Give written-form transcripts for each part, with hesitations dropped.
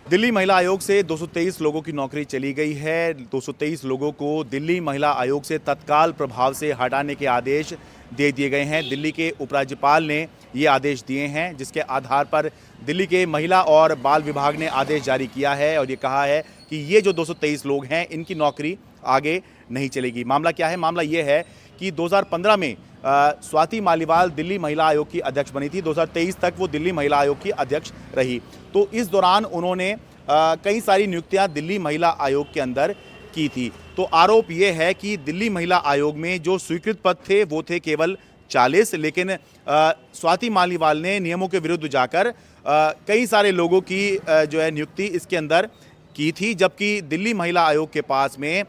दिल्ली महिला आयोग से 223 लोगों की नौकरी चली गई है। 223 लोगों को दिल्ली महिला आयोग से तत्काल प्रभाव से हटाने के आदेश दे दिए गए हैं। दिल्ली के उपराज्यपाल ने ये आदेश दिए हैं, जिसके आधार पर दिल्ली के महिला और बाल विभाग ने आदेश जारी किया है और ये कहा है कि ये जो 223 लोग हैं, इनकी नौकरी आगे नहीं चलेगी। मामला क्या है? मामला ये है कि 2015 में स्वाति मालीवाल दिल्ली महिला आयोग की अध्यक्ष बनी थी। 2023 तक वो दिल्ली महिला आयोग की अध्यक्ष रही। तो इस दौरान उन्होंने कई सारी नियुक्तियां दिल्ली महिला आयोग के अंदर की थी। तो आरोप ये है कि दिल्ली महिला आयोग में जो स्वीकृत पद थे वो थे केवल 40, लेकिन स्वाति मालीवाल ने नियमों के विरुद्ध जाकर कई सारे लोगों की जो है नियुक्ति इसके अंदर की थी, जबकि दिल्ली महिला आयोग के पास में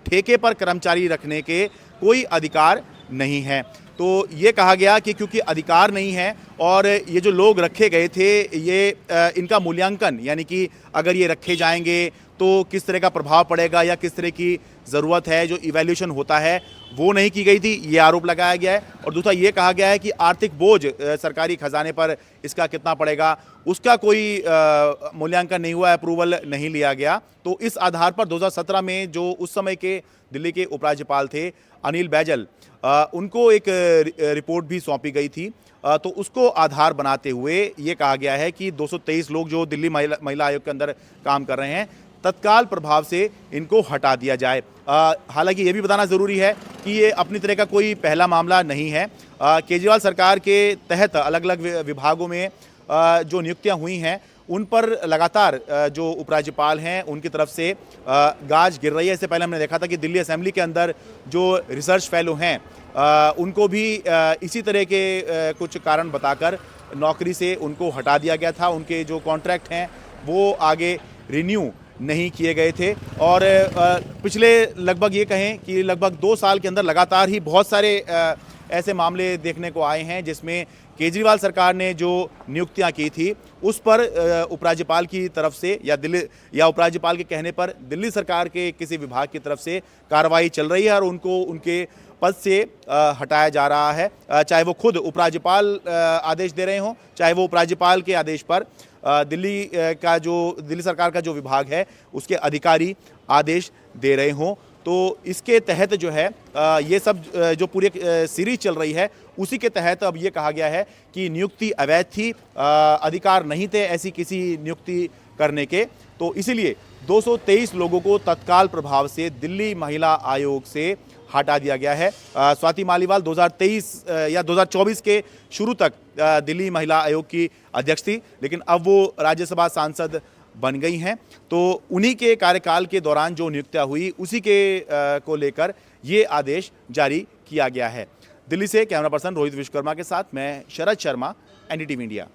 ठेके पर कर्मचारी रखने के कोई अधिकार नहीं है। तो ये कहा गया कि क्योंकि अधिकार नहीं है और ये जो लोग रखे गए थे, ये इनका मूल्यांकन, यानी कि अगर ये रखे जाएंगे तो किस तरह का प्रभाव पड़ेगा या किस तरह की ज़रूरत है, जो इवैल्यूएशन होता है वो नहीं की गई थी, ये आरोप लगाया गया है। और दूसरा ये कहा गया है कि आर्थिक बोझ सरकारी खजाने पर इसका कितना पड़ेगा, उसका कोई मूल्यांकन नहीं हुआ, अप्रूवल नहीं लिया गया। तो इस आधार पर 2017 में जो उस समय के दिल्ली के उपराज्यपाल थे अनिल बैजल, उनको एक रिपोर्ट भी सौंपी गई थी। तो उसको आधार बनाते हुए ये कहा गया है कि 223 लोग जो दिल्ली महिला आयोग के अंदर काम कर रहे हैं, तत्काल प्रभाव से इनको हटा दिया जाए। हालांकि ये भी बताना ज़रूरी है कि ये अपनी तरह का कोई पहला मामला नहीं है। केजरीवाल सरकार के तहत अलग अलग विभागों में जो नियुक्तियां हुई हैं, उन पर लगातार जो उपराज्यपाल हैं उनकी तरफ से गाज गिर रही है। इससे पहले हमने देखा था कि दिल्ली असेंबली के अंदर जो रिसर्च फेलो हैं, उनको भी इसी तरह के कुछ कारण बताकर नौकरी से उनको हटा दिया गया था। उनके जो कॉन्ट्रैक्ट हैं वो आगे रिन्यू नहीं किए गए थे। और पिछले लगभग ये कहें कि लगभग 2 साल के अंदर लगातार ही बहुत सारे ऐसे मामले देखने को आए हैं जिसमें केजरीवाल सरकार ने जो नियुक्तियां की थी उस पर उपराज्यपाल की तरफ से या उपराज्यपाल के कहने पर दिल्ली सरकार के किसी विभाग की तरफ से कार्रवाई चल रही है और उनको उनके पद से हटाया जा रहा है। चाहे वो खुद उपराज्यपाल आदेश दे रहे हों, चाहे वो उपराज्यपाल के आदेश पर दिल्ली सरकार का जो विभाग है उसके अधिकारी आदेश दे रहे हों। तो इसके तहत जो है ये सब जो पूरी सीरीज चल रही है, उसी के तहत अब ये कहा गया है कि नियुक्ति अवैध थी, अधिकार नहीं थे ऐसी किसी नियुक्ति करने के। तो इसीलिए 223 लोगों को तत्काल प्रभाव से दिल्ली महिला आयोग से हटा दिया गया है। स्वाति मालीवाल 2023 या 2024 के शुरू तक दिल्ली महिला आयोग की अध्यक्ष थी, लेकिन अब वो राज्यसभा सांसद बन गई हैं। तो उन्हीं के कार्यकाल के दौरान जो नियुक्तियां हुई उसी के को लेकर ये आदेश जारी किया गया है। दिल्ली से कैमरा पर्सन रोहित विश्वकर्मा के साथ मैं शरद शर्मा, एनडीटीवी इंडिया।